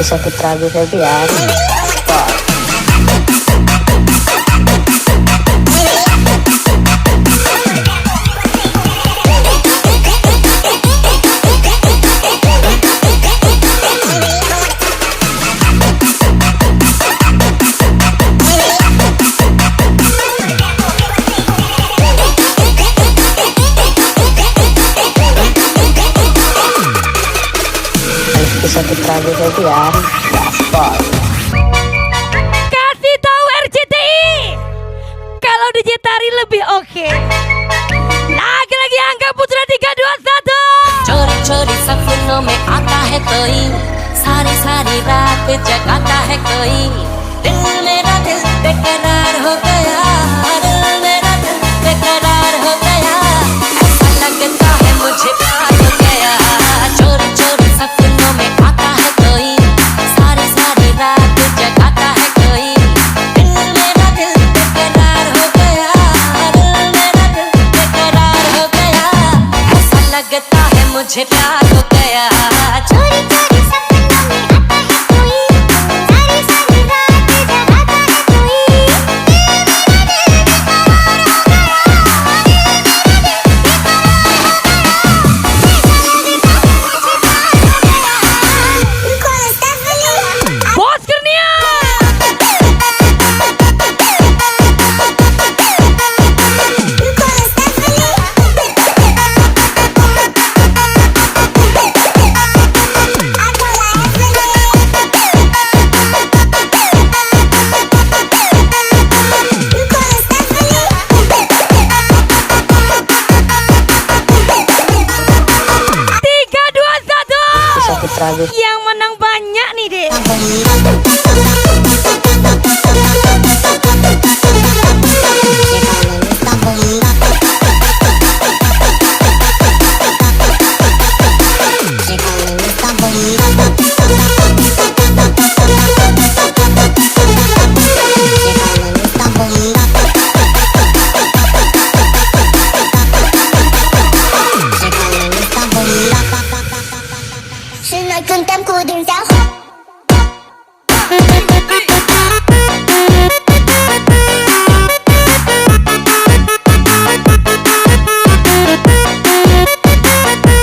Saputra Febian. Saputra Febian. Kasih tahu RCTI kalau digitari lebih oke. Lagi-lagi angka Putra 321. चोरी सपनों में आता है कोई, सारी सारी रात जगाता है कोई। दिल मेरा दिल बेकरार हो गया, दिल मेरा दिल बेकरार हो गया। ऐसा लगता है मुझे प्यार हो गया। चोरी चोरी सपनों में आता है कोई, सारी सारी रात जगाता है कोई। दिल मेरा दिल बेकरार हो गया, दिल मेरा दिल बेकरार हो गया। ऐसा लगता है मुझे प्यार हो गया। चोरी चोरी सपनों में आता है कोई, सारी सारी रात जगाता है कोई। Bos Kurnia. Saputra Yang menang banyak nih deh.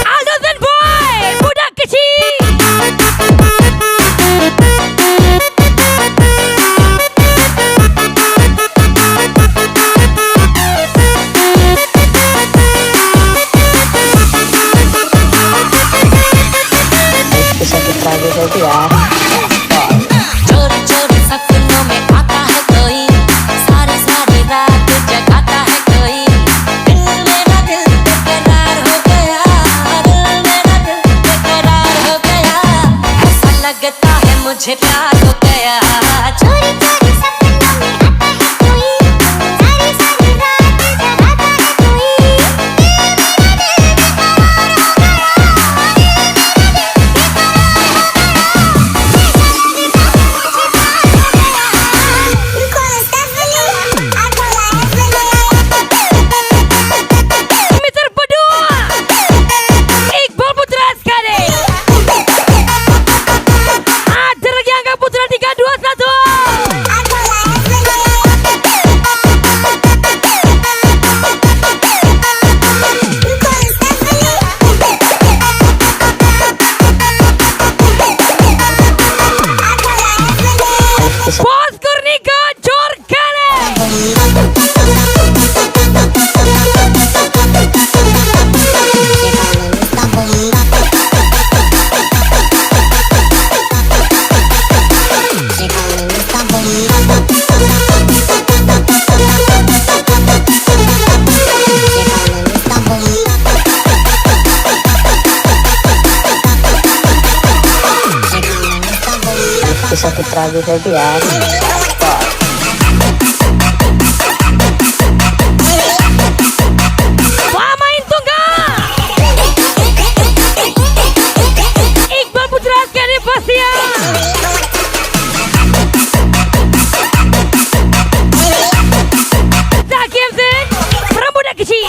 Aldo Zen Boy, budak kecil. Saputra Febian. चोरी चोरी सपनों में आता है कोई, सारी सारी रात जगाता है कोई। दिल मेरा दिल बेकरार हो गया, दिल मेरा दिल बेकरार हो गया। ऐसा लगता है मुझे प्यार हो गया। चोरी चोरी सपनों में आता है कोई, सारी सारी रात जगाता है कोई। Mr. Pedua, Iqbal Putra sekali. Ada lagi angka Putra 321. Bos Kurnika Jorkane. Saputra Febian. Pamain tunggal. Iqbal Putra sekali Pasian. Zaki MC, budak kecil.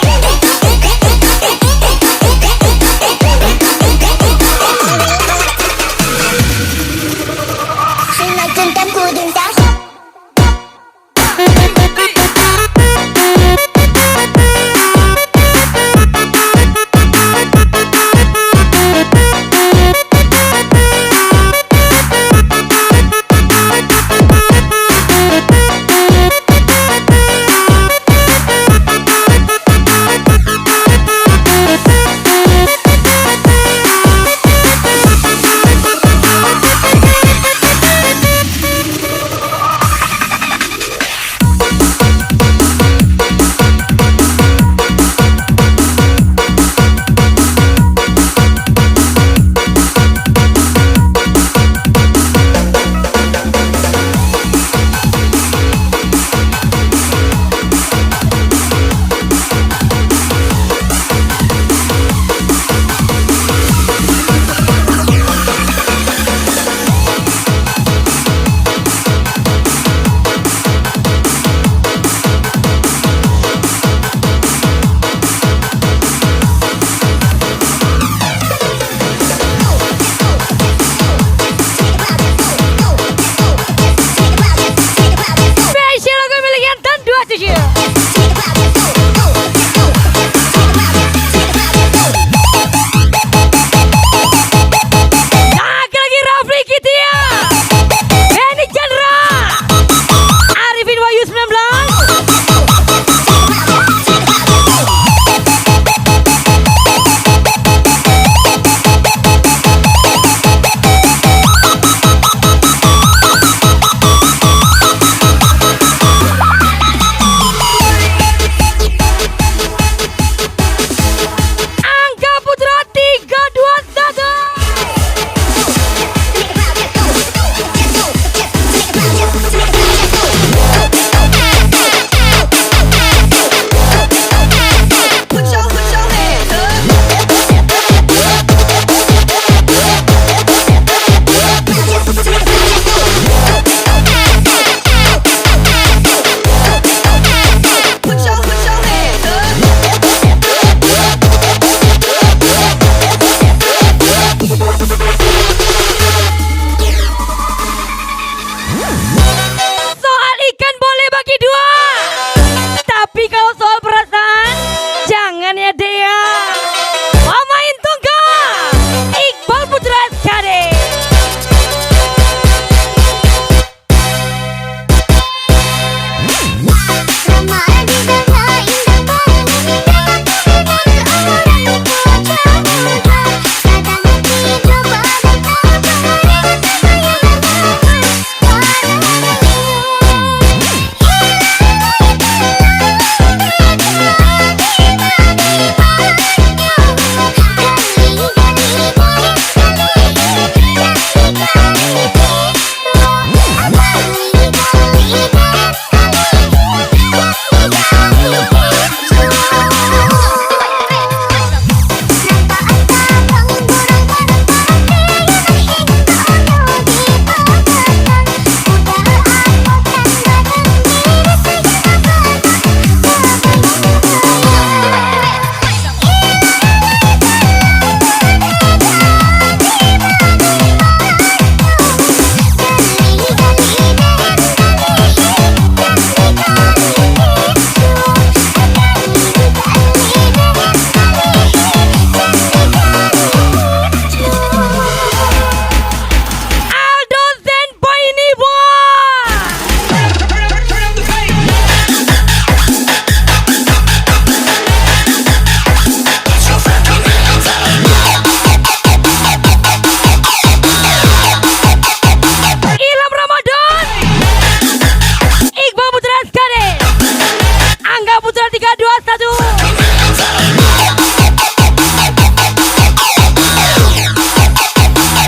Putra 3, 2, 1.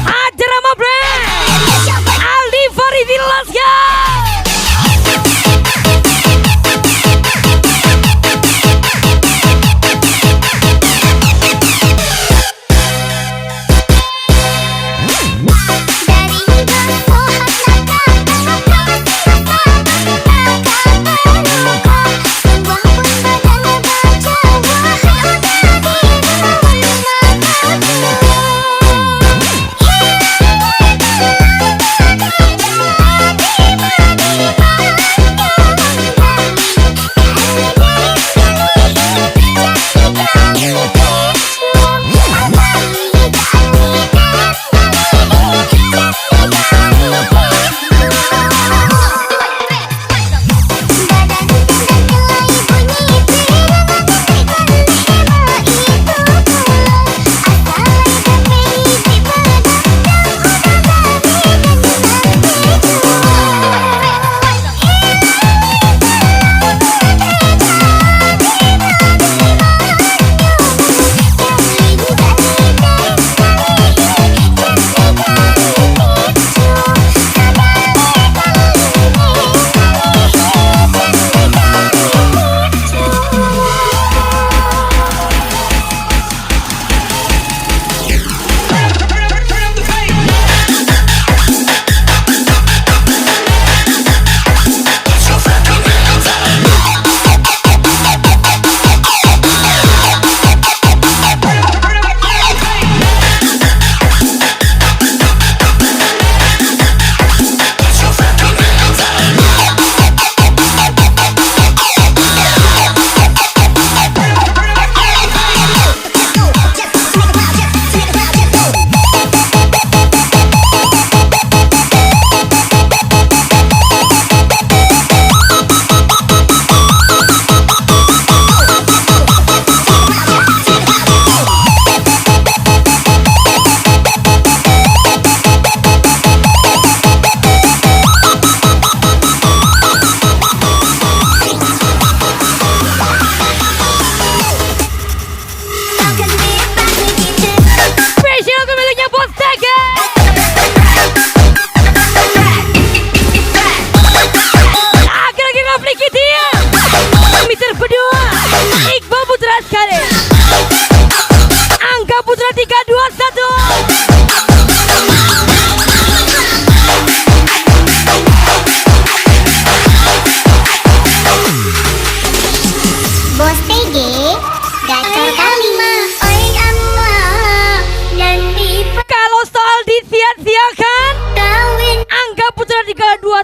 Hajar sama Brand Aldi Faridi, let's go.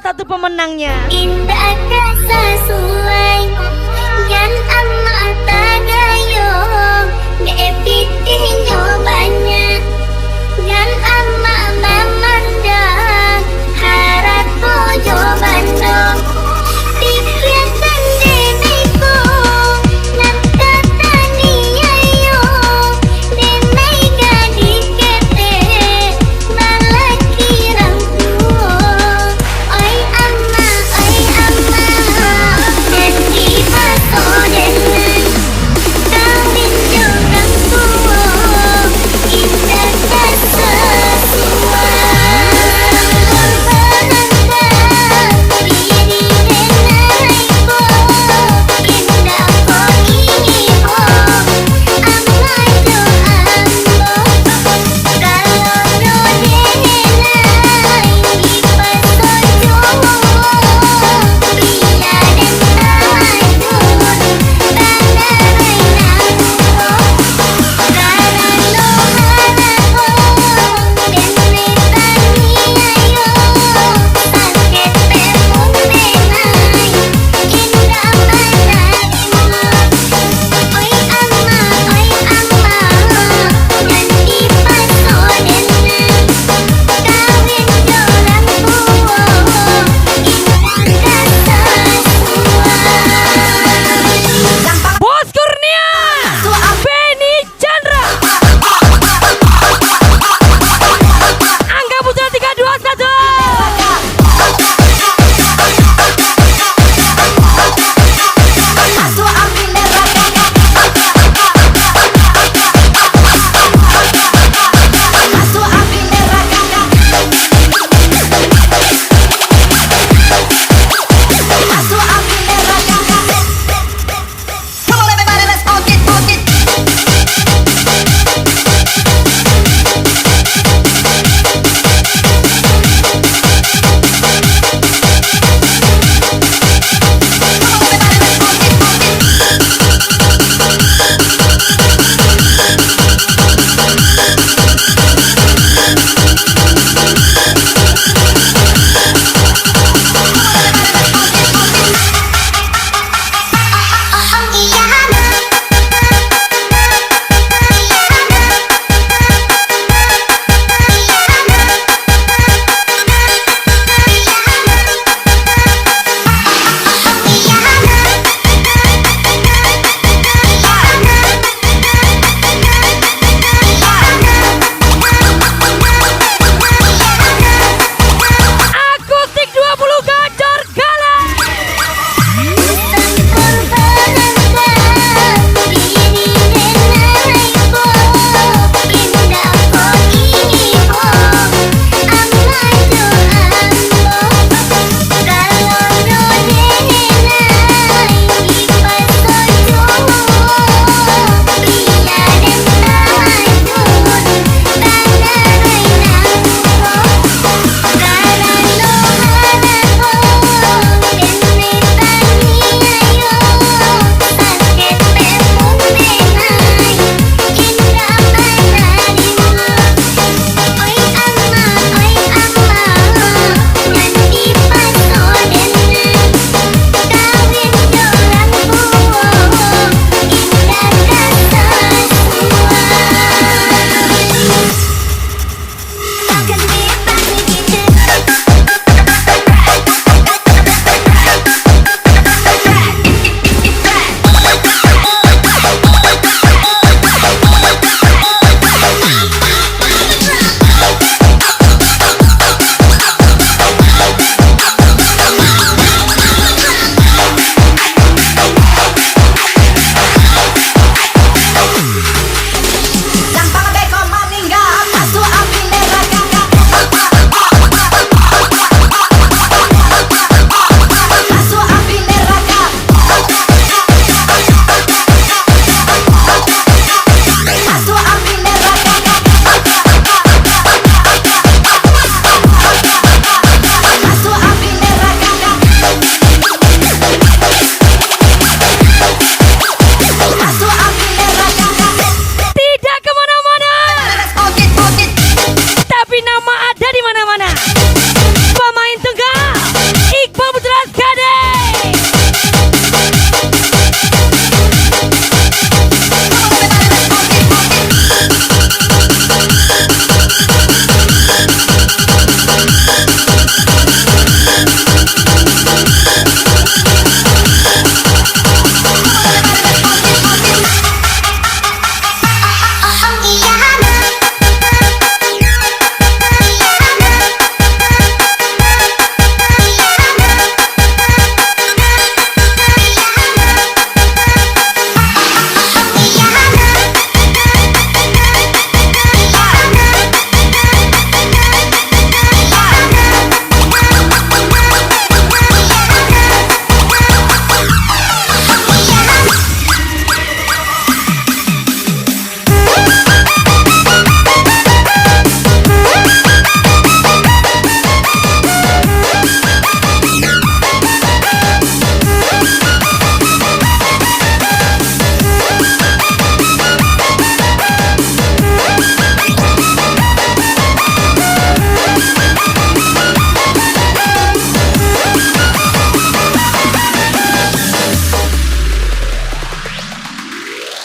Satu pemenangnya. Indah sesuai yang amat tagayong Ngepitin jawabannya yang amat memandang harap jawaban dong Pikirkan diriku nan kata niayo Denai gadis kete malah kirang tuo Oi amma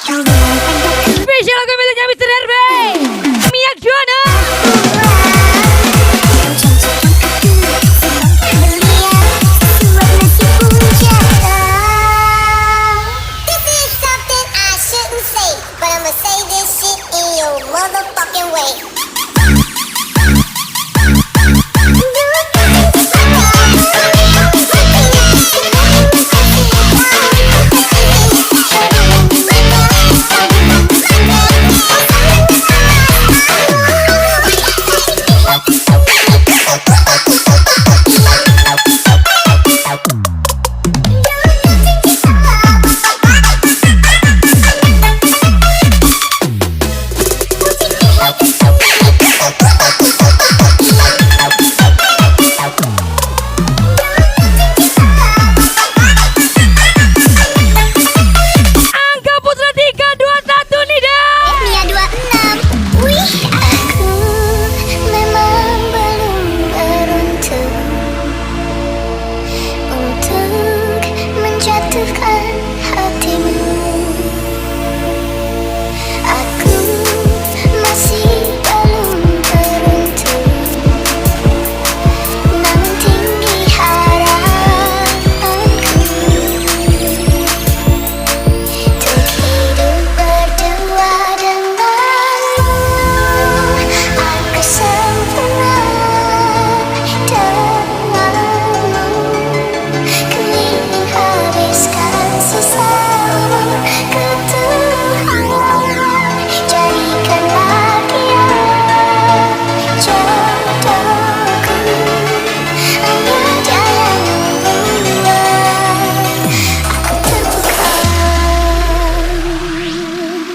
Spesial lagu miliknya Mr. RB Mia Juana. This is something I shouldn't say, but I'ma say this shit in your motherfucking way. Angga Putra 321 nih dah. Mia 26. Wih, aku memang belum beruntung untuk menjatuhkan hatimu. Aku masih belum beruntung, namun tinggi harapanku untuk hidup berdua denganmu. Aku sempurna denganmu, ku ingin habiskan sisa umurku Tuhan. Jadikanlah dia jodohku, hanya dia yang membuat aku terbuka.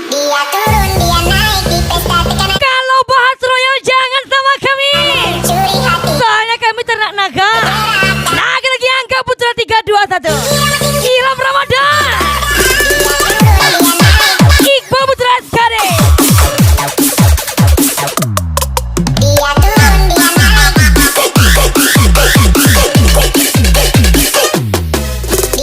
Dia turun, dia naik di pesta tekanan Kalau bahas royal jangan sama kami. curi hati. Soalnya kami ternak naga. Naga lagi Angga Putra 321. Ilham Ramadan. Iqbal Putra Askari. Dia turun, dia naik. Dia turun, dia naik. Dia turun, dia naik.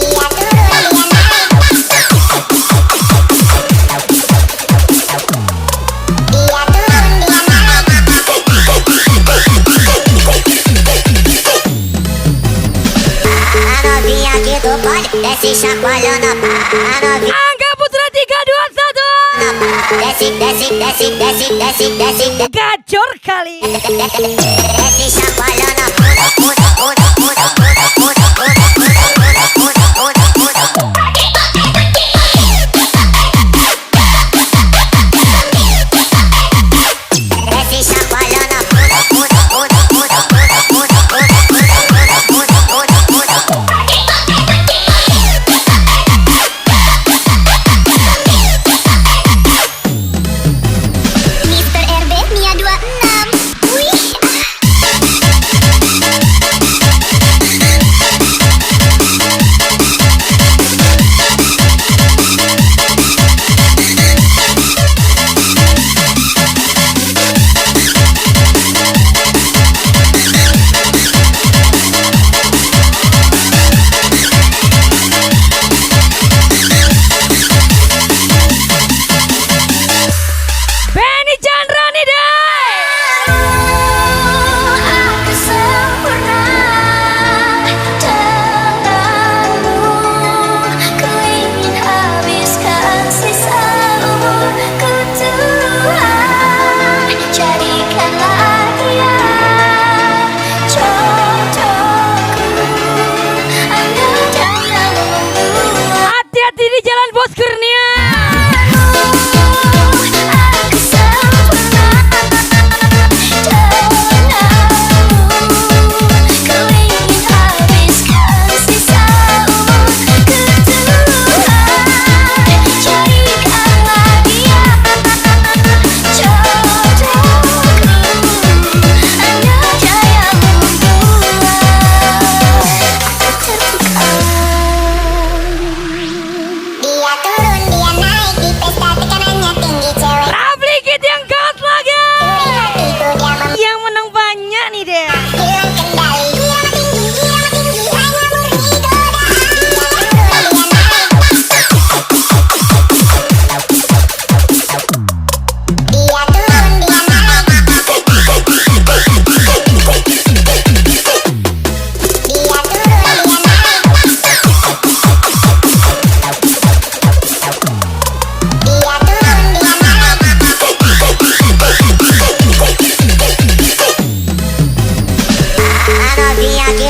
A novinha aqui do pode desce chacoalhando a pá. Novinha Angga Putra 321. desce, desce, desce, desce, desce, desce, desce. Gacor kali. Desce chacoalhando a bunda, bunda, bunda, bunda, bunda, bunda, bunda, bunda, bunda, bunda, bunda, bunda. Desce chacoalhando a bunda, bunda, bunda, bunda, bunda, bunda, bunda, bunda, bunda, bunda, bunda, bunda. Mr. RB Mia 26. Wih.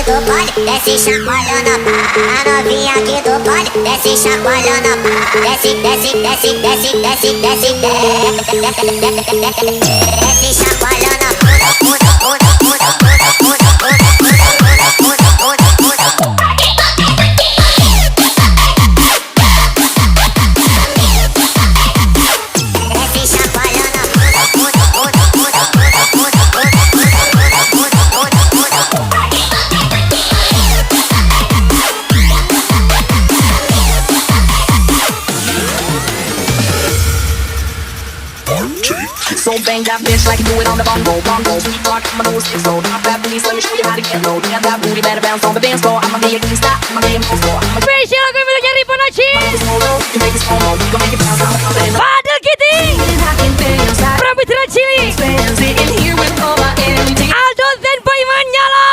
do pode, desce chacoalhando a novinha aqui do pode, desce chacoalhando a desce, desce, desce, desce, desce, desce, desce chacoalhando a puta, puta, puta, puta, puta, puta, puta, puta, puta, puta, puta. So bang that bitch like you do it on the bongo, bongo. Sweet talk, my nose sticks low. Drop that booty, so let me show you how to get low. Yeah, that booty better bounce on the dance floor. I'ma make it stop, I'ma make it move slow. I'ma Spesial lagu miliknya Ripo Naci. make it slow low, you make it slow low. You gon' make it bounce on the floor. Fadil Kitty. Pramitra Chili. Sitting here with all my empty. Aldo Zenboy Manyala.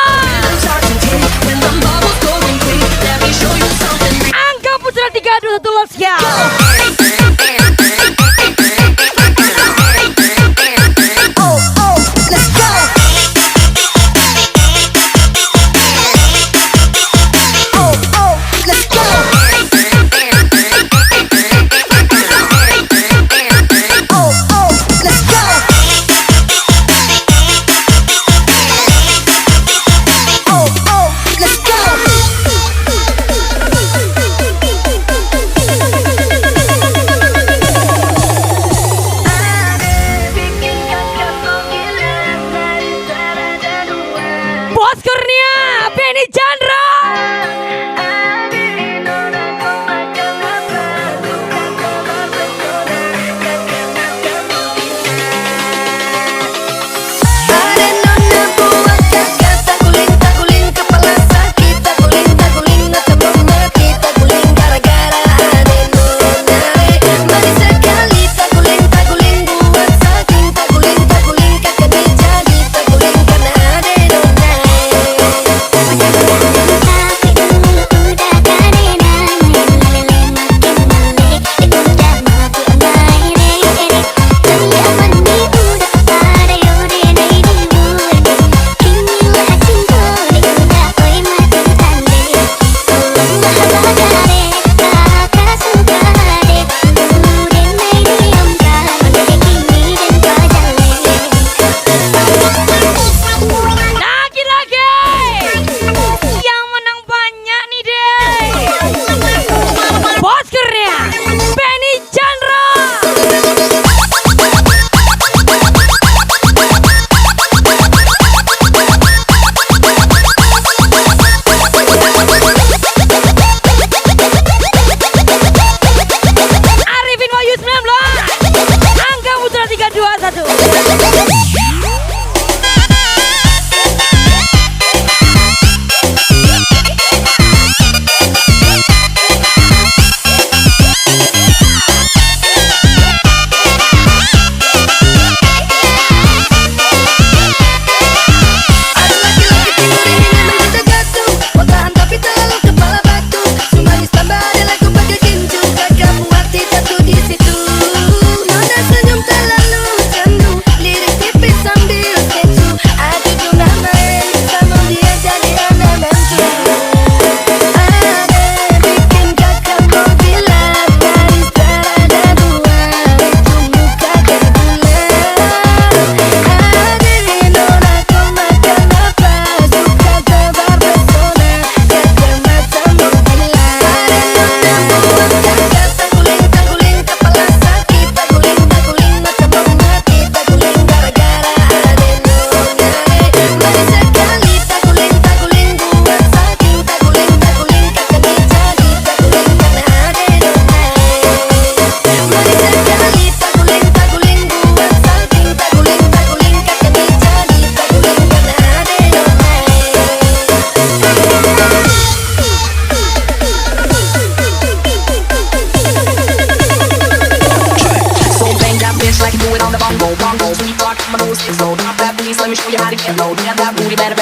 When the bubbles going quick, let me show you something. Angka Putra 321 Let's go. Bos Kurnia, Benny Chandra.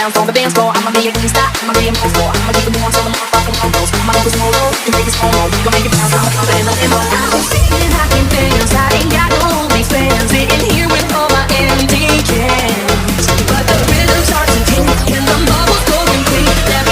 bounce on the dance floor. I'ma make it stop, I'ma make it move slow. I'ma keep it moving till the motherfucking phone goes. I'ma make it slow low, you make it slow mo. You gon' make it bounce on the floor and nothing more. I'm sitting hot and fast, I ain't got no expense. Sitting here with all my empty cans, but the rhythm starts to kick and the bubbles going quick.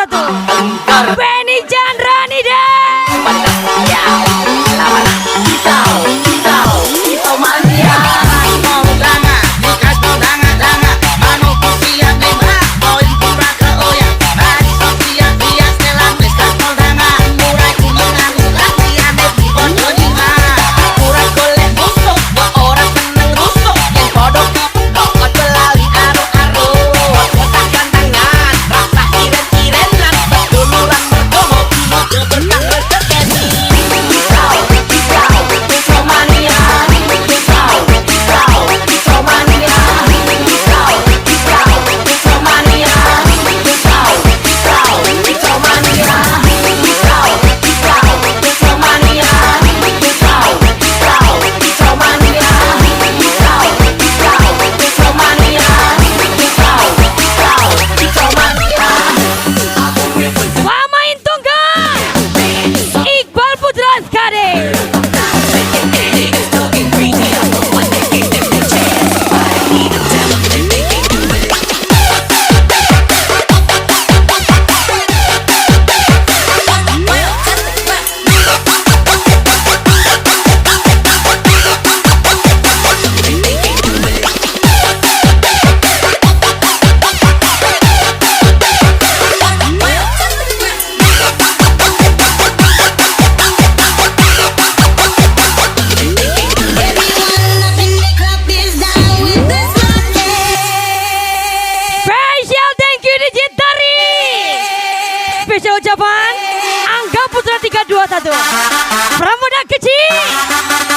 321. Benny Chandrani deh. Pemain tunggal Iqbal Putra Skade. Spesial thank you Digit dari spesial ucapan Angga Putra 321 Pramuda Kecil.